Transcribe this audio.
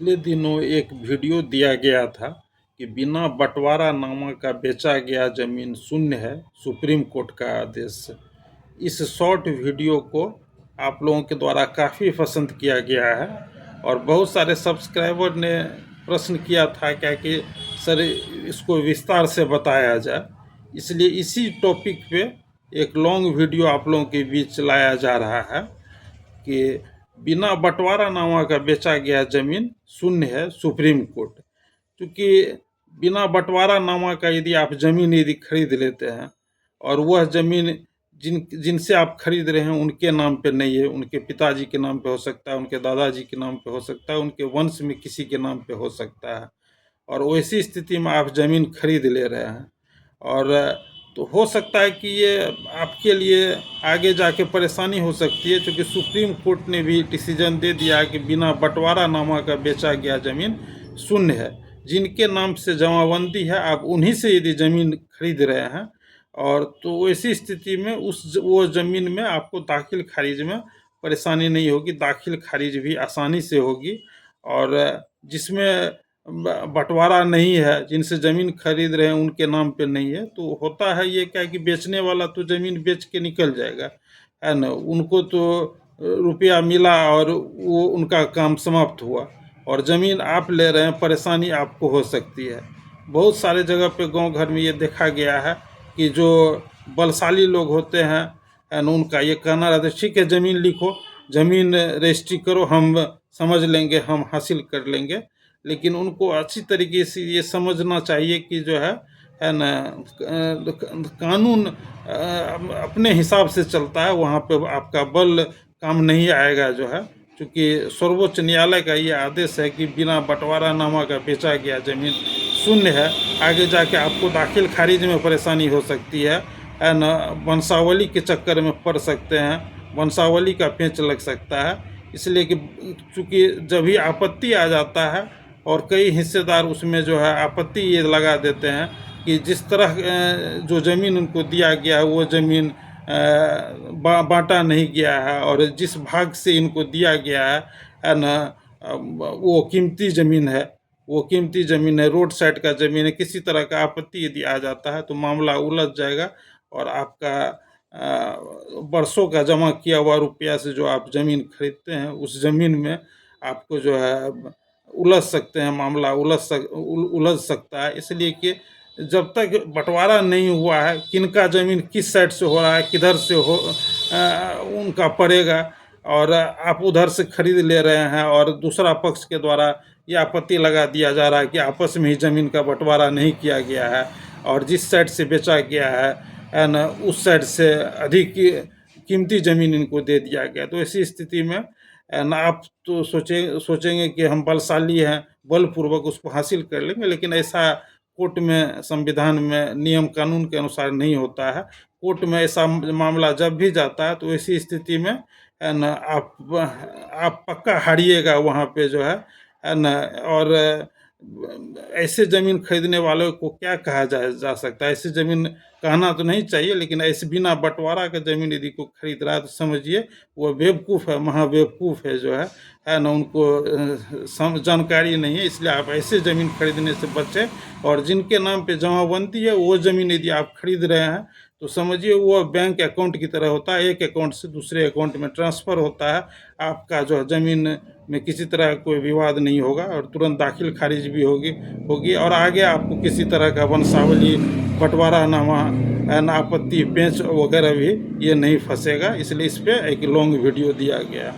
पिछले दिनों एक वीडियो दिया गया था कि बिना बंटवारानामा का बेचा गया जमीन शून्य है, सुप्रीम कोर्ट का आदेश। इस शॉर्ट वीडियो को आप लोगों के द्वारा काफ़ी पसंद किया गया है और बहुत सारे सब्सक्राइबर ने प्रश्न किया था क्या कि सर इसको विस्तार से बताया जाए, इसलिए इसी टॉपिक पे एक लॉन्ग वीडियो आप लोगों के बीच लाया जा रहा है कि बिना बंटवारानामा का बेचा गया जमीन शून्य है, सुप्रीम कोर्ट। क्योंकि बिना बंटवारानामा का यदि आप जमीन यदि खरीद लेते हैं और वह जमीन जिनसे आप खरीद रहे हैं उनके नाम पे नहीं है, उनके पिताजी के नाम पे हो सकता है, उनके दादाजी के नाम पे हो सकता है, उनके वंश में किसी के नाम पे हो सकता है, और वैसी स्थिति में आप जमीन खरीद ले रहे हैं और तो हो सकता है कि ये आपके लिए आगे जाके परेशानी हो सकती है, क्योंकि सुप्रीम कोर्ट ने भी डिसीजन दे दिया कि बिना बंटवारानामा का बेचा गया ज़मीन शून्य है। जिनके नाम से जमाबंदी है आप उन्हीं से यदि ज़मीन खरीद रहे हैं और तो ऐसी स्थिति में वो ज़मीन में आपको दाखिल खारिज में परेशानी नहीं होगी, दाखिल खारिज भी आसानी से होगी। और जिसमें बंटवारा नहीं है, जिनसे ज़मीन खरीद रहे हैं उनके नाम पे नहीं है, तो होता है ये क्या कि बेचने वाला तो ज़मीन बेच के निकल जाएगा, है ना। उनको तो रुपया मिला और वो उनका काम समाप्त हुआ, और ज़मीन आप ले रहे हैं, परेशानी आपको हो सकती है। बहुत सारे जगह पे गांव घर में ये देखा गया है कि जो बलशाली लोग होते हैं, है ना, उनका ये कहना रहता है ठीक है ज़मीन लिखो, ज़मीन रजिस्ट्री करो, हम समझ लेंगे, हम हासिल कर लेंगे। लेकिन उनको अच्छी तरीके से ये समझना चाहिए कि जो है ना, कानून अपने हिसाब से चलता है, वहाँ पे आपका बल काम नहीं आएगा जो है। क्योंकि सर्वोच्च न्यायालय का ये आदेश है कि बिना बंटवारानामा का बेचा गया ज़मीन शून्य है। आगे जाके आपको दाखिल खारिज में परेशानी हो सकती है ना, वंशावली के चक्कर में पड़ सकते हैं, वंशावली का पेंच लग सकता है। इसलिए कि चूँकि जब भी आपत्ति आ जाता है और कई हिस्सेदार उसमें जो है आपत्ति ये लगा देते हैं कि जिस तरह जो ज़मीन उनको दिया गया है वो ज़मीन बांटा नहीं गया है, और जिस भाग से इनको दिया गया है ना, वो कीमती ज़मीन है, वो कीमती ज़मीन है, रोड साइड का ज़मीन है। किसी तरह का आपत्ति यदि आ जाता है तो मामला उलझ जाएगा और आपका बरसों का जमा किया हुआ रुपया से जो आप ज़मीन खरीदते हैं उस ज़मीन में आपको जो है उलझ सकते हैं, मामला उलझ सकता है। इसलिए कि जब तक बंटवारा नहीं हुआ है, किनका ज़मीन किस साइड से हो रहा है, किधर से हो उनका पड़ेगा, और आप उधर से खरीद ले रहे हैं और दूसरा पक्ष के द्वारा ये आपत्ति लगा दिया जा रहा है कि आपस में ही ज़मीन का बंटवारा नहीं किया गया है और जिस साइड से बेचा गया है ना, उस साइड से अधिक कीमती ज़मीन इनको दे दिया गया। तो ऐसी स्थिति में ना आप तो सोचेंगे कि हम बलशाली हैं, बलपूर्वक उसको हासिल कर लेंगे, लेकिन ऐसा कोर्ट में, संविधान में, नियम कानून के अनुसार नहीं होता है। कोर्ट में ऐसा मामला जब भी जाता है तो ऐसी स्थिति में है ना, आप पक्का हारिएगा वहाँ पे जो है ना। और ऐसे ज़मीन खरीदने वालों को क्या कहा जा सकता है, ऐसी ज़मीन कहना तो नहीं चाहिए, लेकिन ऐसे बिना बंटवारा का ज़मीन यदि कोई खरीद रहा है तो समझिए वो बेवकूफ़ है, महाबेवकूफ़ है जो है ना। उनको जानकारी नहीं है, इसलिए आप ऐसे ज़मीन खरीदने से बचें। और जिनके नाम पे जमाबंदी है वो ज़मीन यदि आप खरीद रहे हैं तो समझिए वो बैंक अकाउंट की तरह होता है, एक अकाउंट से दूसरे अकाउंट में ट्रांसफ़र होता है। आपका जो है ज़मीन में किसी तरह का कोई विवाद नहीं होगा और तुरंत दाखिल खारिज भी होगी और आगे आपको किसी तरह का वंशावली, बंटवारानामा, आपत्ति, पेंच वगैरह भी ये नहीं फंसेगा। इसलिए इस पे एक लॉन्ग वीडियो दिया गया।